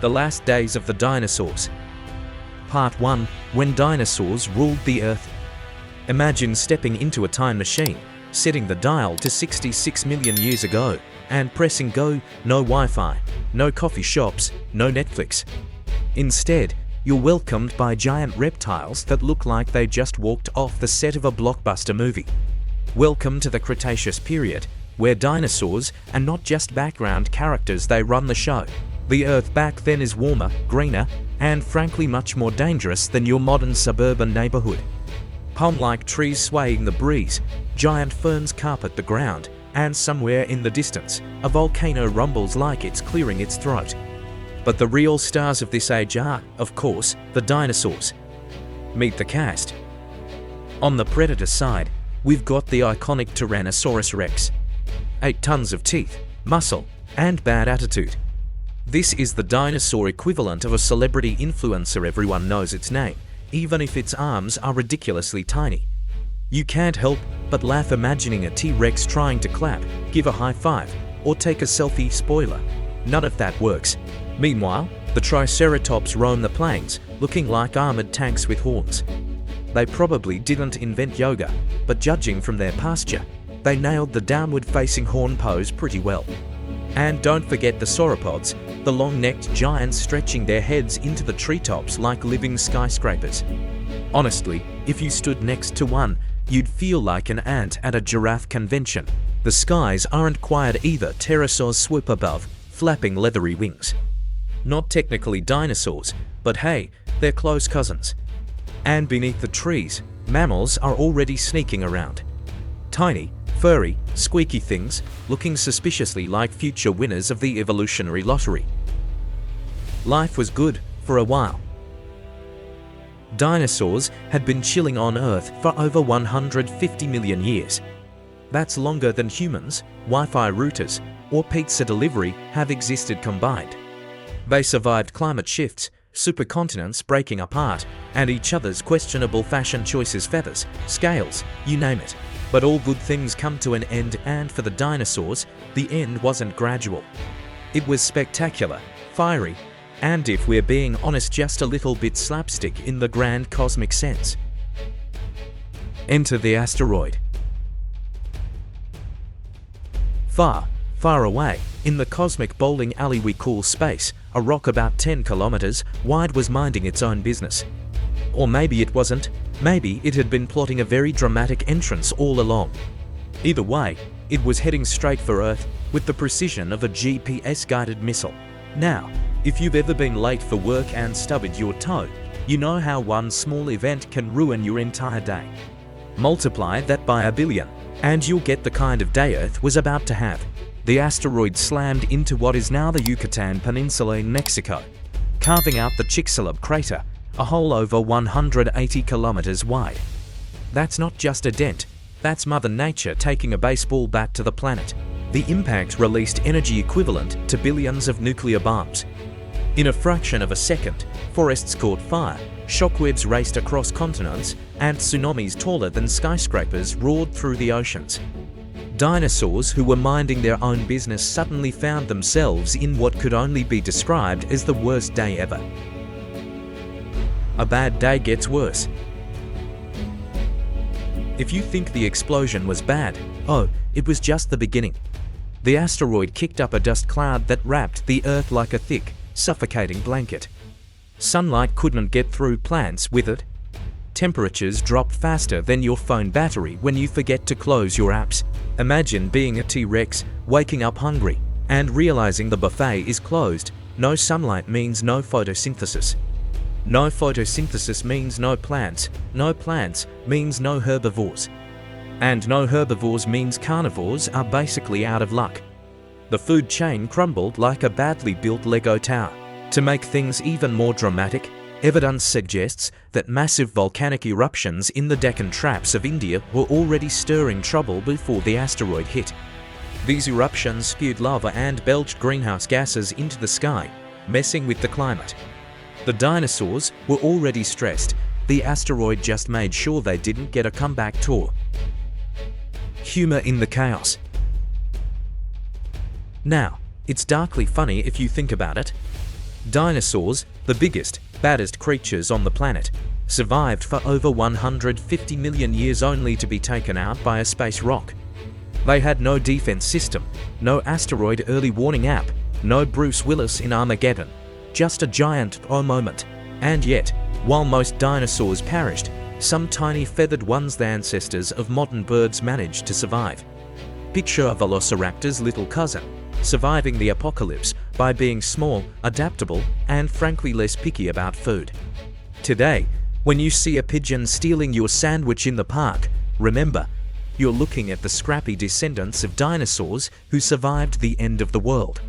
The Last Days of the Dinosaurs. Part 1. When dinosaurs ruled the Earth. Imagine stepping into a time machine, setting the dial to 66 million years ago, and pressing go. No Wi-Fi, no coffee shops, no Netflix. Instead, you're welcomed by giant reptiles that look like they just walked off the set of a blockbuster movie. Welcome to the Cretaceous period, where dinosaurs are not just background characters, they run the show. The Earth back then is warmer, greener, and frankly much more dangerous than your modern suburban neighborhood. Palm-like trees sway in the breeze, giant ferns carpet the ground, and somewhere in the distance, a volcano rumbles like it's clearing its throat. But the real stars of this age are, of course, the dinosaurs. Meet the cast. On the predator side, we've got the iconic Tyrannosaurus Rex. 8 tons of teeth, muscle, and bad attitude. This is the dinosaur equivalent of a celebrity influencer. Everyone knows its name, even if its arms are ridiculously tiny. You can't help but laugh imagining a T-Rex trying to clap, give a high five, or take a selfie. Spoiler: none of that works. Meanwhile, the Triceratops roam the plains, looking like armored tanks with horns. They probably didn't invent yoga, but judging from their posture, they nailed the downward-facing horn pose pretty well. And don't forget the sauropods, the long-necked giants stretching their heads into the treetops like living skyscrapers. Honestly, if you stood next to one, you'd feel like an ant at a giraffe convention. The skies aren't quiet either. Pterosaurs swoop above, flapping leathery wings. Not technically dinosaurs, but hey, they're close cousins. And beneath the trees, mammals are already sneaking around. Tiny, furry, squeaky things, looking suspiciously like future winners of the evolutionary lottery. Life was good for a while. Dinosaurs had been chilling on Earth for over 150 million years. That's longer than humans, Wi-Fi routers, or pizza delivery have existed combined. They survived climate shifts, supercontinents breaking apart, and each other's questionable fashion choices, feathers, scales, you name it. But all good things come to an end, and for the dinosaurs, the end wasn't gradual. It was spectacular, fiery, and if we're being honest, just a little bit slapstick in the grand cosmic sense. Enter the asteroid. Far, far away, in the cosmic bowling alley we call space, a rock about 10 kilometers wide was minding its own business. Or maybe it wasn't. Maybe it had been plotting a very dramatic entrance all along. Either way, it was heading straight for Earth with the precision of a GPS-guided missile. Now, if you've ever been late for work and stubbed your toe, you know how one small event can ruin your entire day. Multiply that by 1 billion, and you'll get the kind of day Earth was about to have. The asteroid slammed into what is now the Yucatan Peninsula in Mexico, carving out the Chicxulub crater, a hole over 180 kilometers wide. That's not just a dent, that's Mother Nature taking a baseball bat to the planet. The impact released energy equivalent to billions of nuclear bombs. In a fraction of a second, forests caught fire, shockwaves raced across continents, and tsunamis taller than skyscrapers roared through the oceans. Dinosaurs who were minding their own business suddenly found themselves in what could only be described as the worst day ever. A bad day gets worse. If you think the explosion was bad, oh, it was just the beginning. The asteroid kicked up a dust cloud that wrapped the Earth like a thick, suffocating blanket. Sunlight couldn't get through plants with it. Temperatures dropped faster than your phone battery when you forget to close your apps. Imagine being a T-Rex, waking up hungry, and realizing the buffet is closed. No sunlight means no photosynthesis. No photosynthesis means no plants. No plants means no herbivores. And no herbivores means carnivores are basically out of luck. The food chain crumbled like a badly built Lego tower. To make things even more dramatic, evidence suggests that massive volcanic eruptions in the Deccan Traps of India were already stirring trouble before the asteroid hit. These eruptions spewed lava and belched greenhouse gases into the sky, messing with the climate. The dinosaurs were already stressed. The asteroid just made sure they didn't get a comeback tour. Humor in the chaos. Now, it's darkly funny if you think about it. Dinosaurs, the biggest, baddest creatures on the planet, survived for over 150 million years only to be taken out by a space rock. They had no defense system, no asteroid early warning app, no Bruce Willis in Armageddon, just a giant moment. And yet, while most dinosaurs perished, some tiny feathered ones, the ancestors of modern birds, managed to survive. Picture a velociraptor's little cousin, surviving the apocalypse by being small, adaptable, and frankly less picky about food. Today, when you see a pigeon stealing your sandwich in the park, remember, you're looking at the scrappy descendants of dinosaurs who survived the end of the world.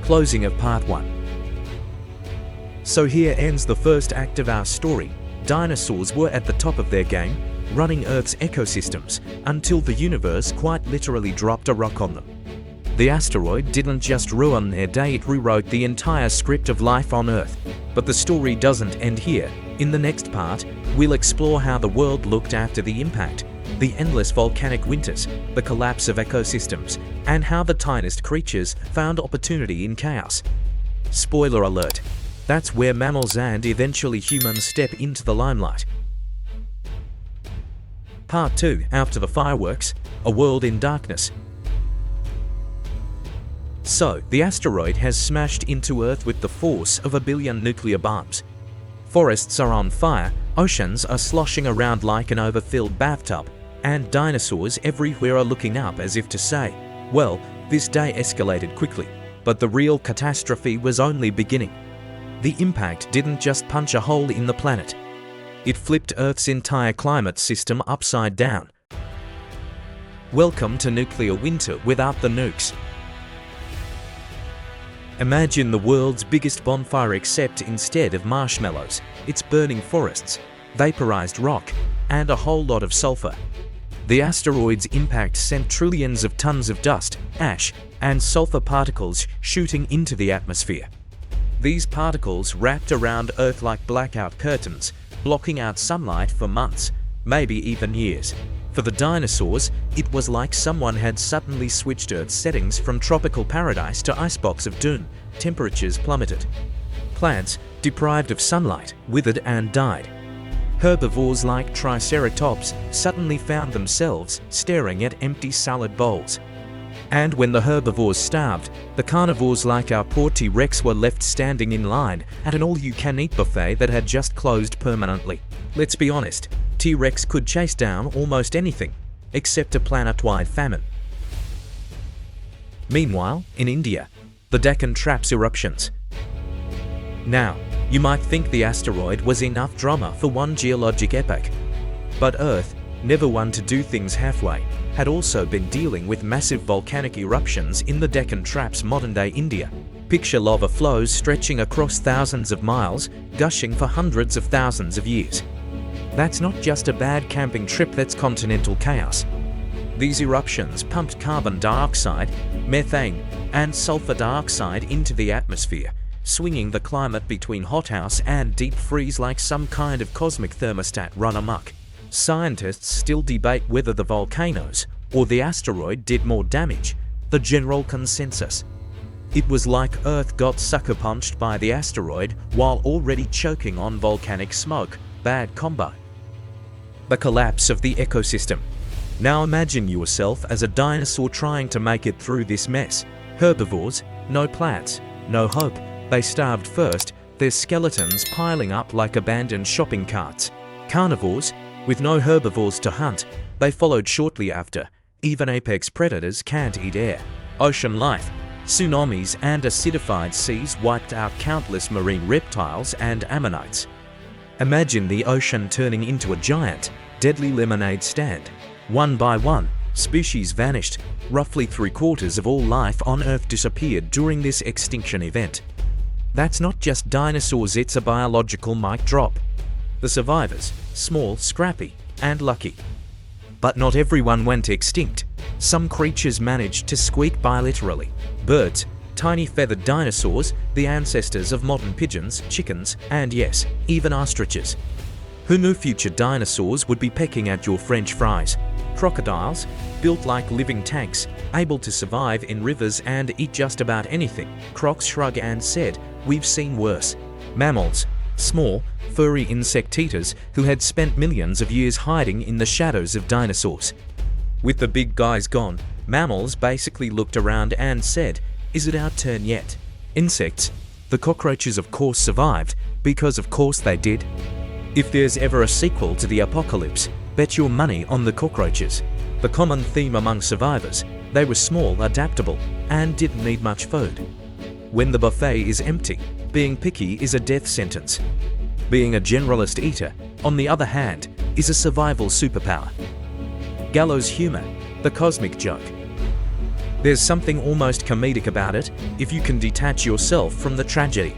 Closing of Part 1. So here ends the first act of our story. Dinosaurs were at the top of their game, running Earth's ecosystems, until the universe quite literally dropped a rock on them. The asteroid didn't just ruin their day, it rewrote the entire script of life on Earth. But the story doesn't end here. In the next part, we'll explore how the world looked after the impact, the endless volcanic winters, the collapse of ecosystems, and how the tiniest creatures found opportunity in chaos. Spoiler alert, that's where mammals and eventually humans step into the limelight. Part 2, After the Fireworks, A World in Darkness. So, the asteroid has smashed into Earth with the force of 1 billion nuclear bombs. Forests are on fire, oceans are sloshing around like an overfilled bathtub, and dinosaurs everywhere are looking up as if to say, well, this day escalated quickly, but the real catastrophe was only beginning. The impact didn't just punch a hole in the planet. It flipped Earth's entire climate system upside down. Welcome to nuclear winter without the nukes. Imagine the world's biggest bonfire, except instead of marshmallows, it's burning forests, vaporized rock, and a whole lot of sulfur. The asteroid's impact sent trillions of tons of dust, ash, and sulfur particles shooting into the atmosphere. These particles wrapped around Earth like blackout curtains, blocking out sunlight for months, maybe even years. For the dinosaurs, it was like someone had suddenly switched Earth's settings from tropical paradise to icebox of doom. Temperatures plummeted. Plants, deprived of sunlight, withered and died. Herbivores like Triceratops suddenly found themselves staring at empty salad bowls. And when the herbivores starved, the carnivores like our poor T-Rex were left standing in line at an all-you-can-eat buffet that had just closed permanently. Let's be honest, T-Rex could chase down almost anything, except a planet-wide famine. Meanwhile, in India, the Deccan Traps eruptions. Now, you might think the asteroid was enough drama for one geologic epoch. But Earth, never one to do things halfway, had also been dealing with massive volcanic eruptions in the Deccan Traps, modern-day India. Picture lava flows stretching across thousands of miles, gushing for hundreds of thousands of years. That's not just a bad camping trip, that's continental chaos. These eruptions pumped carbon dioxide, methane, and sulfur dioxide into the atmosphere, swinging the climate between hothouse and deep freeze like some kind of cosmic thermostat run amok. Scientists still debate whether the volcanoes or the asteroid did more damage. The general consensus: it was like Earth got sucker punched by the asteroid while already choking on volcanic smoke. Bad combo. The collapse of the ecosystem. Now imagine yourself as a dinosaur trying to make it through this mess. Herbivores, no plants, no hope. They starved first, their skeletons piling up like abandoned shopping carts. Carnivores, with no herbivores to hunt, they followed shortly after. Even apex predators can't eat air. Ocean life. Tsunamis and acidified seas wiped out countless marine reptiles and ammonites. Imagine the ocean turning into a giant, deadly lemonade stand. One by one, species vanished. Roughly 3/4 of all life on Earth disappeared during this extinction event. That's not just dinosaurs, it's a biological mic drop. The survivors, small, scrappy, and lucky. But not everyone went extinct. Some creatures managed to squeak by literally. Birds, tiny feathered dinosaurs, the ancestors of modern pigeons, chickens, and yes, even ostriches. Who knew future dinosaurs would be pecking at your French fries? Crocodiles, built like living tanks, able to survive in rivers and eat just about anything. Crocs shrugged and said, "We've seen worse." Mammals, small, furry insect eaters who had spent millions of years hiding in the shadows of dinosaurs. With the big guys gone, mammals basically looked around and said, "Is it our turn yet?" Insects, the cockroaches of course survived, because of course they did. If there's ever a sequel to the apocalypse, bet your money on the cockroaches. The common theme among survivors, they were small, adaptable, and didn't need much food. When the buffet is empty, being picky is a death sentence. Being a generalist eater, on the other hand, is a survival superpower. Gallows humor, the cosmic joke. There's something almost comedic about it if you can detach yourself from the tragedy.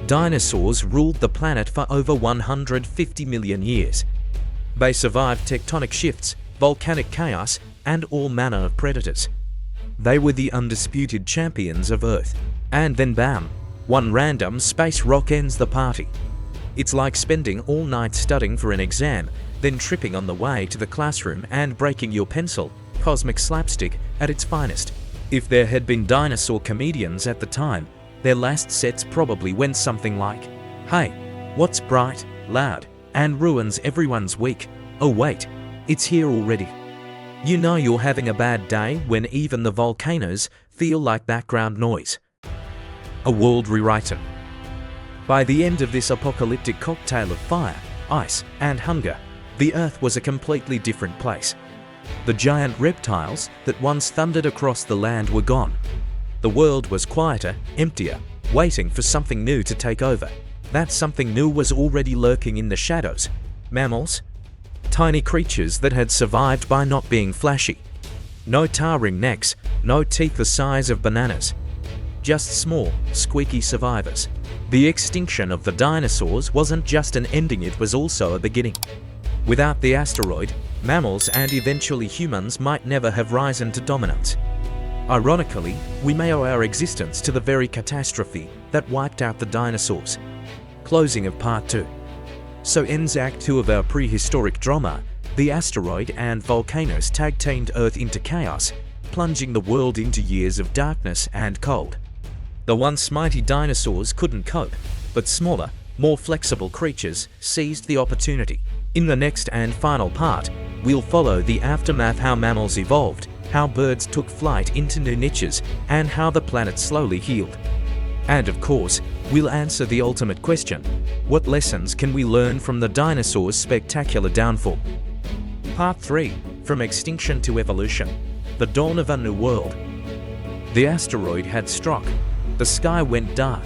Dinosaurs ruled the planet for over 150 million years. They survived tectonic shifts, volcanic chaos, and all manner of predators. They were the undisputed champions of Earth. And then bam, one random space rock ends the party. It's like spending all night studying for an exam, then tripping on the way to the classroom and breaking your pencil. Cosmic slapstick at its finest. If there had been dinosaur comedians at the time, their last sets probably went something like, "Hey, what's bright, loud, and ruins everyone's week? Oh wait, it's here already." You know you're having a bad day when even the volcanoes feel like background noise. A world rewritten. By the end of this apocalyptic cocktail of fire, ice, and hunger, the Earth was a completely different place. The giant reptiles that once thundered across the land were gone. The world was quieter, emptier, waiting for something new to take over. That something new was already lurking in the shadows. Mammals, tiny creatures that had survived by not being flashy. No towering necks, no teeth the size of bananas. Just small, squeaky survivors. The extinction of the dinosaurs wasn't just an ending, it was also a beginning. Without the asteroid, mammals and eventually humans might never have risen to dominance. Ironically, we may owe our existence to the very catastrophe that wiped out the dinosaurs. Closing of Part 2. So ends Act 2 of our prehistoric drama. The asteroid and volcanoes tag-teamed Earth into chaos, plunging the world into years of darkness and cold. The once mighty dinosaurs couldn't cope, but smaller, more flexible creatures seized the opportunity. In the next and final part, we'll follow the aftermath, how mammals evolved, how birds took flight into new niches, and how the planet slowly healed. And of course, we'll answer the ultimate question: what lessons can we learn from the dinosaurs' spectacular downfall? Part 3, From Extinction to Evolution. The Dawn of a New World. The asteroid had struck. The sky went dark.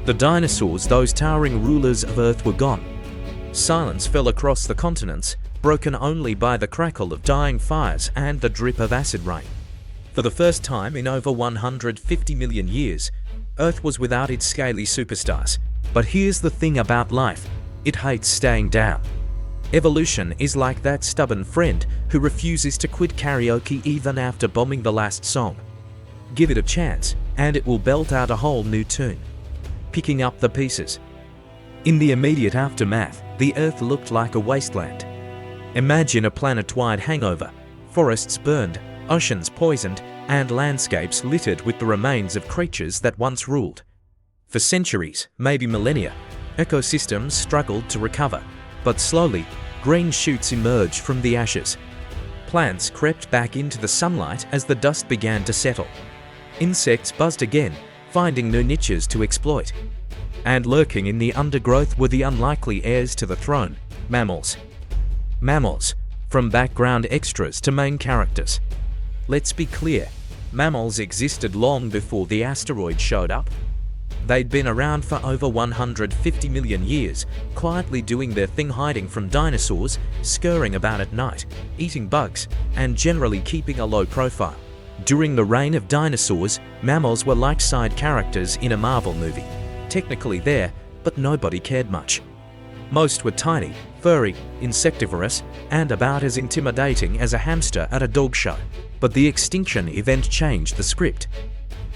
The dinosaurs, those towering rulers of Earth, were gone. Silence fell across the continents, broken only by the crackle of dying fires and the drip of acid rain. For the first time in over 150 million years, Earth was without its scaly superstars. But here's the thing about life: it hates staying down. Evolution is like that stubborn friend who refuses to quit karaoke even after bombing the last song. Give it a chance, and it will belt out a whole new tune. Picking up the pieces. In the immediate aftermath, the Earth looked like a wasteland. Imagine a planet-wide hangover, forests burned, oceans poisoned, and landscapes littered with the remains of creatures that once ruled. For centuries, maybe millennia, ecosystems struggled to recover, but slowly, green shoots emerged from the ashes. Plants crept back into the sunlight as the dust began to settle. Insects buzzed again, finding new niches to exploit. And lurking in the undergrowth were the unlikely heirs to the throne: mammals. Mammals, from background extras to main characters. Let's be clear, mammals existed long before the asteroid showed up. They'd been around for over 150 million years, quietly doing their thing, hiding from dinosaurs, scurrying about at night, eating bugs, and generally keeping a low profile. During the reign of dinosaurs, mammals were like side characters in a Marvel movie. Technically there, but nobody cared much. Most were tiny, furry, insectivorous, and about as intimidating as a hamster at a dog show. But the extinction event changed the script.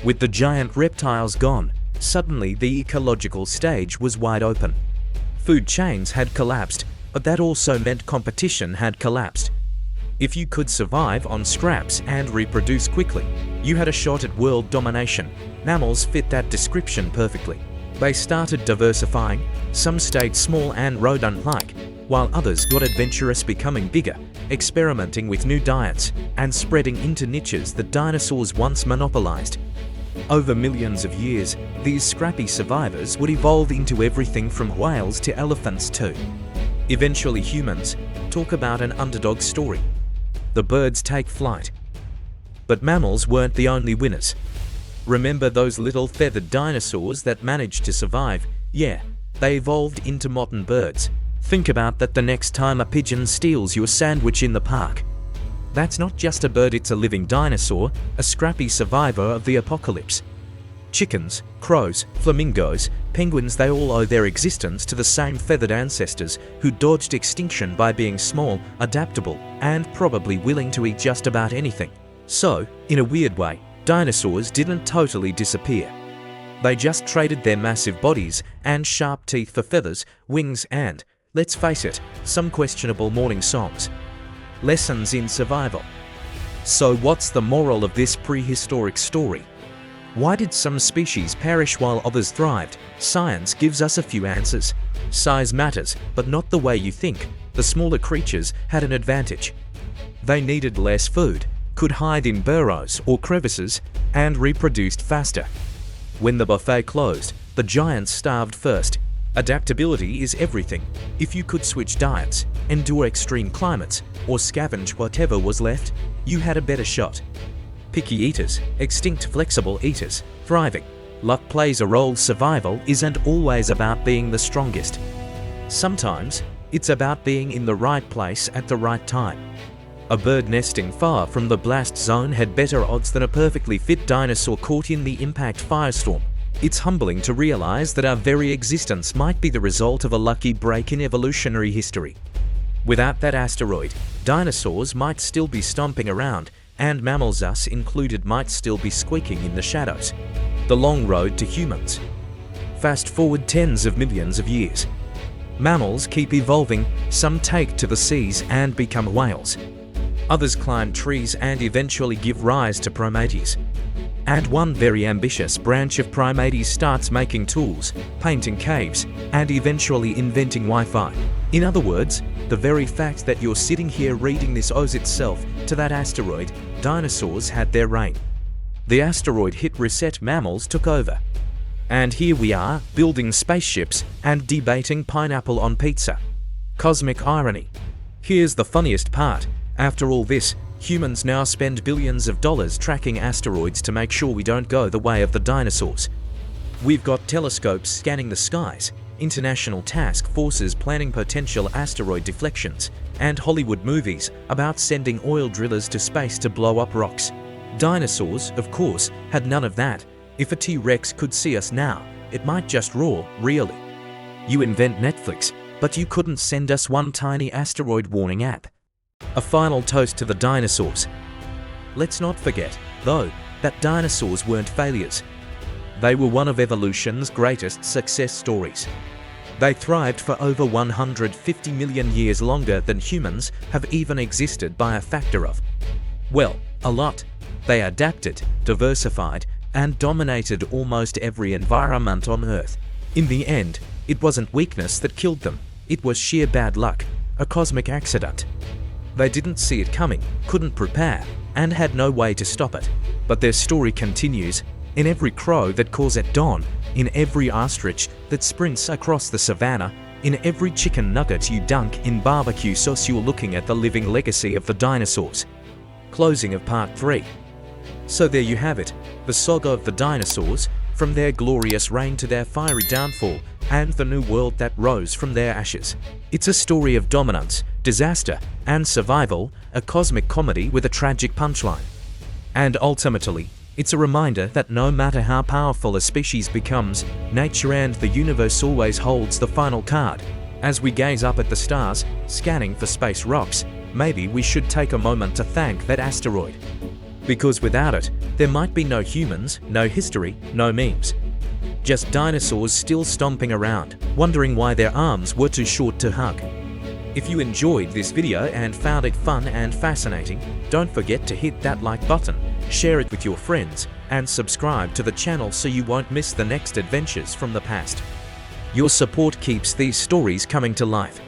With the giant reptiles gone, suddenly the ecological stage was wide open. Food chains had collapsed, but that also meant competition had collapsed. If you could survive on scraps and reproduce quickly, you had a shot at world domination. Mammals fit that description perfectly. They started diversifying, some stayed small and rodent-like, while others got adventurous, becoming bigger, experimenting with new diets, and spreading into niches that dinosaurs once monopolized. Over millions of years, these scrappy survivors would evolve into everything from whales to elephants too. Eventually humans talk about an underdog story. The birds take flight. But mammals weren't the only winners. Remember those little feathered dinosaurs that managed to survive? Yeah, they evolved into modern birds. Think about that the next time a pigeon steals your sandwich in the park. That's not just a bird, it's a living dinosaur, a scrappy survivor of the apocalypse. Chickens, crows, flamingos, penguins, they all owe their existence to the same feathered ancestors who dodged extinction by being small, adaptable, and probably willing to eat just about anything. So, in a weird way, dinosaurs didn't totally disappear. They just traded their massive bodies and sharp teeth for feathers, wings, and, let's face it, some questionable morning songs. Lessons in survival. So what's the moral of this prehistoric story? Why did some species perish while others thrived? Science gives us a few answers. Size matters, but not the way you think. The smaller creatures had an advantage. They needed less food, could hide in burrows or crevices, and reproduced faster. When the buffet closed, the giants starved first. Adaptability is everything. If you could switch diets, endure extreme climates, or scavenge whatever was left, you had a better shot. Picky eaters, extinct flexible eaters, thriving. Luck plays a role. Survival isn't always about being the strongest. Sometimes, it's about being in the right place at the right time. A bird nesting far from the blast zone had better odds than a perfectly fit dinosaur caught in the impact firestorm. It's humbling to realize that our very existence might be the result of a lucky break in evolutionary history. Without that asteroid, dinosaurs might still be stomping around, and mammals, us included, might still be squeaking in the shadows. The long road to humans. Fast forward tens of millions of years. Mammals keep evolving, some take to the seas and become whales. Others climb trees and eventually give rise to primates. And one very ambitious branch of primates starts making tools, painting caves, and eventually inventing Wi-Fi. In other words, the very fact that you're sitting here reading this owes itself to that asteroid. Dinosaurs had their reign. The asteroid hit reset, mammals took over. And here we are, building spaceships and debating pineapple on pizza. Cosmic irony. Here's the funniest part. After all this, humans now spend billions of dollars tracking asteroids to make sure we don't go the way of the dinosaurs. We've got telescopes scanning the skies, international task forces planning potential asteroid deflections, and Hollywood movies about sending oil drillers to space to blow up rocks. Dinosaurs, of course, had none of that. If a T-Rex could see us now, it might just roar, really. You invent Netflix, but you couldn't send us one tiny asteroid warning app. A final toast to the dinosaurs. Let's not forget, though, that dinosaurs weren't failures. They were one of evolution's greatest success stories. They thrived for over 150 million years, longer than humans have even existed by a factor of, well, a lot. They adapted, diversified, and dominated almost every environment on Earth. In the end, it wasn't weakness that killed them, it was sheer bad luck, a cosmic accident. They didn't see it coming, couldn't prepare, and had no way to stop it. But their story continues, in every crow that caws at dawn, in every ostrich that sprints across the savannah, in every chicken nugget you dunk in barbecue sauce. You're looking at the living legacy of the dinosaurs. Closing of part 3. So there you have it, the saga of the dinosaurs, from their glorious reign to their fiery downfall, and the new world that rose from their ashes. It's a story of dominance, disaster, and survival, a cosmic comedy with a tragic punchline. And ultimately, it's a reminder that no matter how powerful a species becomes, nature and the universe always holds the final card. As we gaze up at the stars, scanning for space rocks, maybe we should take a moment to thank that asteroid. Because without it, there might be no humans, no history, no memes. Just dinosaurs still stomping around, wondering why their arms were too short to hug. If you enjoyed this video and found it fun and fascinating, don't forget to hit that like button, share it with your friends, and subscribe to the channel so you won't miss the next adventures from the past. Your support keeps these stories coming to life.